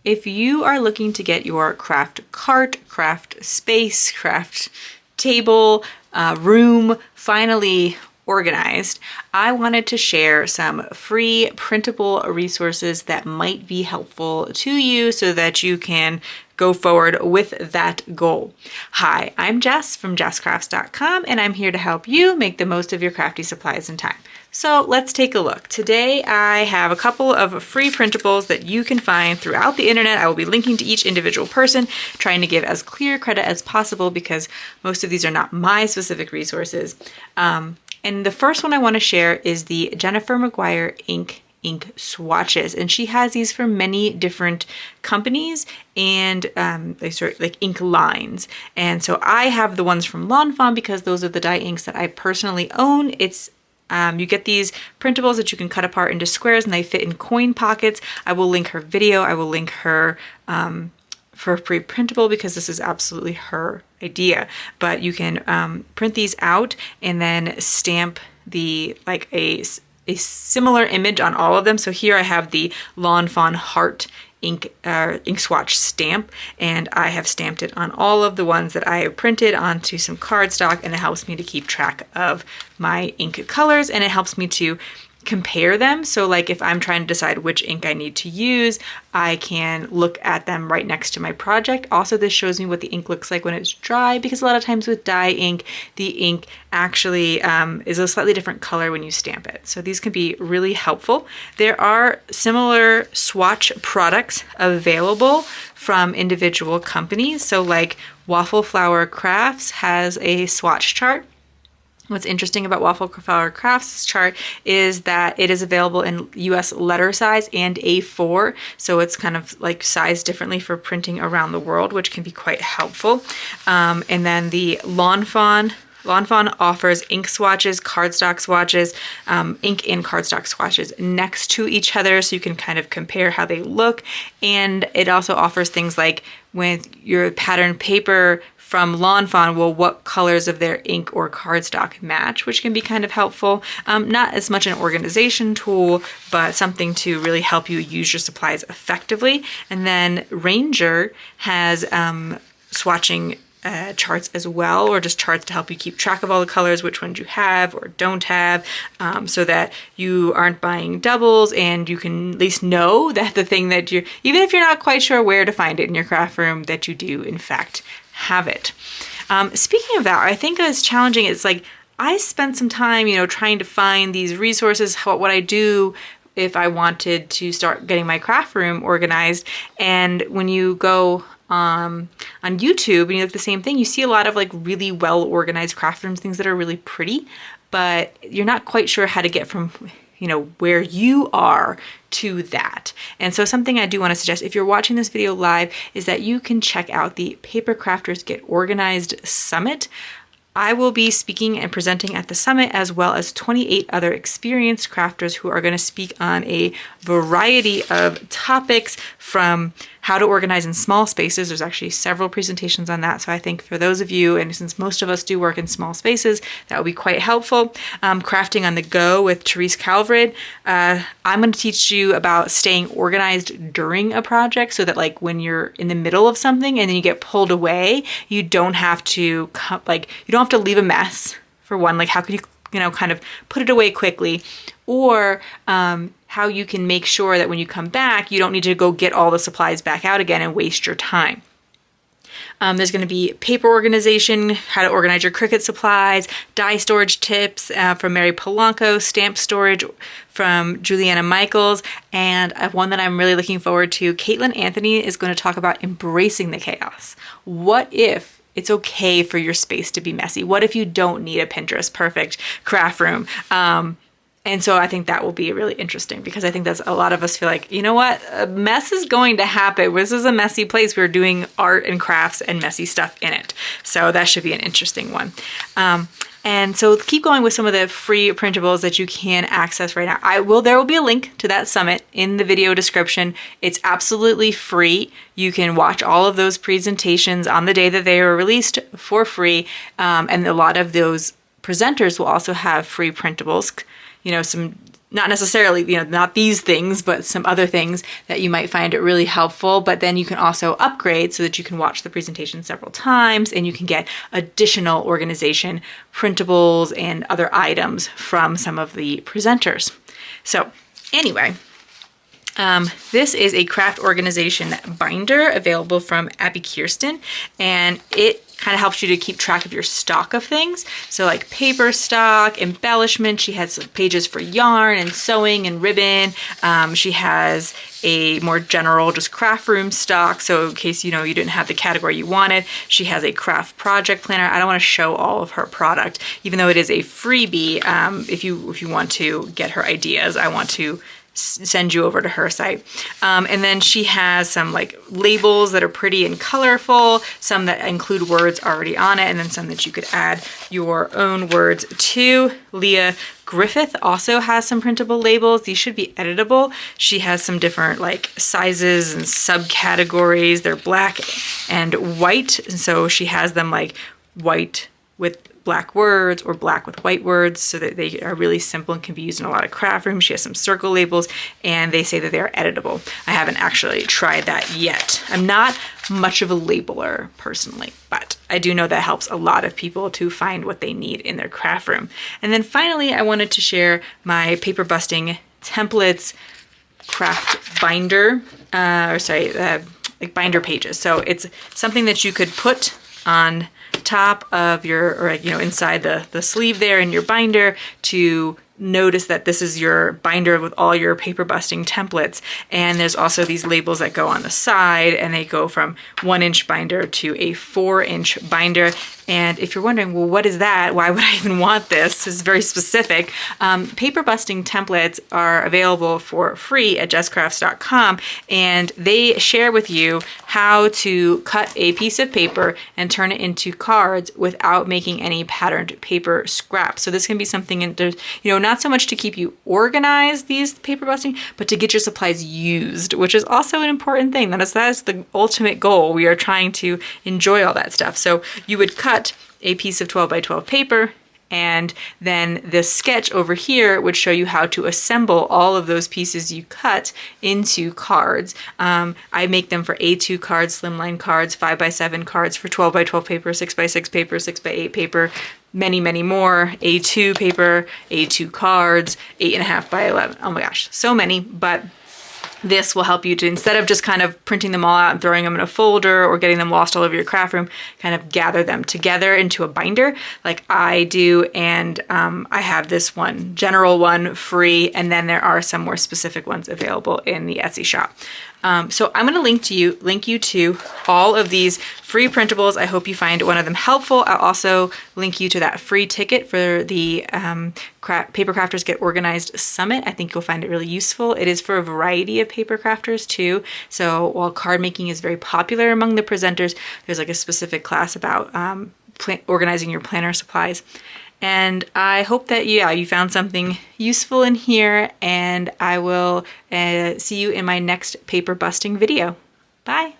if you are looking to get your craft cart, craft space, craft table, room finally organized, I wanted to share some free printable resources that might be helpful to you so that you can go forward with that goal. Hi, I'm Jess from jesscrafts.com, and I'm here to help you make the most of your crafty supplies and time. So let's take a look. Today I have a couple of free printables that you can find throughout the internet. I will be linking to each individual person, trying to give as clear credit as possible because most of these are not my specific resources. And the first one I want to share is the Jennifer McGuire ink swatches, and she has these for many different companies and they sort of like ink lines. And so I have the ones from Fawn because those are the dye inks that I personally own. It's you get these printables that you can cut apart into squares and they fit in coin pockets. I will link her video. I will link her for a free printable because this is absolutely her idea. But you can print these out and then stamp the like a similar image on all of them. So here I have the Fawn heart ink swatch stamp, and I have stamped it on all of the ones that I have printed onto some cardstock, and it helps me to keep track of my ink colors, and it helps me to compare them. So like if I'm trying to decide which ink I need to use, I can look at them right next to my project. Also, this shows me what the ink looks like when it's dry, because a lot of times with dye ink, the ink actually is a slightly different color when you stamp it. So these can be really helpful. There are similar swatch products available from individual companies. So like Waffle Flower Crafts has a swatch chart. What's interesting about Waffle Flower Crafts chart is that it is available in US letter size and A4, so it's kind of like sized differently for printing around the world, which can be quite helpful. And then the Fawn offers ink swatches, cardstock swatches, ink and cardstock swatches next to each other, so you can kind of compare how they look. And it also offers things like with your pattern paper from Fawn, well, what colors of their ink or cardstock match, which can be kind of helpful. Not as much an organization tool, but something to really help you use your supplies effectively. And then Ranger has swatching charts as well, or just charts to help you keep track of all the colors, which ones you have or don't have, so that you aren't buying doubles and you can at least know that the thing that even if you're not quite sure where to find it in your craft room, that you do in fact have it. Speaking of that, I think it's challenging. It's like I spent some time, trying to find these resources, what I do if I wanted to start getting my craft room organized. And when you go on YouTube and you look at the same thing, you see a lot of like really well organized craft rooms, things that are really pretty, but you're not quite sure how to get from where you are to that. And so something I do want to suggest, if you're watching this video live, is that you can check out the Paper Crafters Get Organized Summit. I will be speaking and presenting at the summit, as well as 28 other experienced crafters who are going to speak on a variety of topics, from how to organize in small spaces. There's actually several presentations on that. So I think for those of you, and since most of us do work in small spaces, that will be quite helpful. Crafting on the go with Therese Calvrid. I'm going to teach you about staying organized during a project, so that like when you're in the middle of something and then you get pulled away, you don't have to leave a mess, for one. Like how could you kind of put it away quickly, or how you can make sure that when you come back, you don't need to go get all the supplies back out again and waste your time. There's going to be paper organization, how to organize your Cricut supplies, die storage tips from Mary Polanco, stamp storage from Juliana Michaels, and one that I'm really looking forward to, Caitlin Anthony is going to talk about embracing the chaos. What if it's okay for your space to be messy? What if you don't need a Pinterest perfect craft room? And so I think that will be really interesting, because I think that's a lot of us feel like, you know what, a mess is going to happen. This is a messy place. We're doing art and crafts and messy stuff in it. So that should be an interesting one. And so keep going with some of the free printables that you can access right now. There will be a link to that summit in the video description. It's absolutely free. You can watch all of those presentations on the day that they are released for free. And a lot of those presenters will also have free printables, some not necessarily, not these things, but some other things that you might find it really helpful. But then you can also upgrade so that you can watch the presentation several times and you can get additional organization, printables, and other items from some of the presenters. So anyway, this is a craft organization binder available from Abbi Kirsten, and it kind of helps you to keep track of your stock of things. So like paper stock, embellishment, she has pages for yarn and sewing and ribbon. She has a more general just craft room stock. So in case you didn't have the category you wanted, she has a craft project planner. I don't want to show all of her product, even though it is a freebie. If you want to get her ideas, I want to send you over to her site. And then she has some like labels that are pretty and colorful, some that include words already on it, and then some that you could add your own words to. Leah Griffith also has some printable labels. These should be editable. She has some different like sizes and subcategories. They're black and white. And so she has them like white with black words or black with white words, so that they are really simple and can be used in a lot of craft rooms. She has some circle labels, and they say that they are editable. I haven't actually tried that yet. I'm not much of a labeler personally, but I do know that helps a lot of people to find what they need in their craft room. And then finally, I wanted to share my paper busting templates craft binder, like binder pages. So it's something that you could put on top of your, or inside the sleeve there in your binder to notice that this is your binder with all your paper busting templates. And there's also these labels that go on the side, and they go from 1-inch binder to a 4-inch binder. And if you're wondering, well, what is that? Why would I even want this? It's very specific. Paper busting templates are available for free at jesscrafts.com, and they share with you how to cut a piece of paper and turn it into cards without making any patterned paper scraps. So this can be something, not so much to keep you organized, these paper busting, but to get your supplies used, which is also an important thing. That is the ultimate goal. We are trying to enjoy all that stuff. So you would cut a piece of 12 by 12 paper, and then this sketch over here would show you how to assemble all of those pieces you cut into cards. I make them for A2 cards, slimline cards, 5 by 7 cards for 12 by 12 paper, 6 by 6 paper, 6 by 8 paper, many, many more, A2 paper, A2 cards, 8.5 by 11. Oh my gosh, so many. But this will help you to, instead of just kind of printing them all out and throwing them in a folder or getting them lost all over your craft room, kind of gather them together into a binder like I do. And I have this one, general one, free, and then there are some more specific ones available in the Etsy shop. So I'm going to link you to all of these free printables. I hope you find one of them helpful. I'll also link you to that free ticket for the Paper Crafters Get Organized Summit. I think you'll find it really useful. It is for a variety of paper crafters too. So while card making is very popular among the presenters, there's like a specific class about organizing your planner supplies. And I hope that you found something useful in here, and I will see you in my next paper busting video. Bye.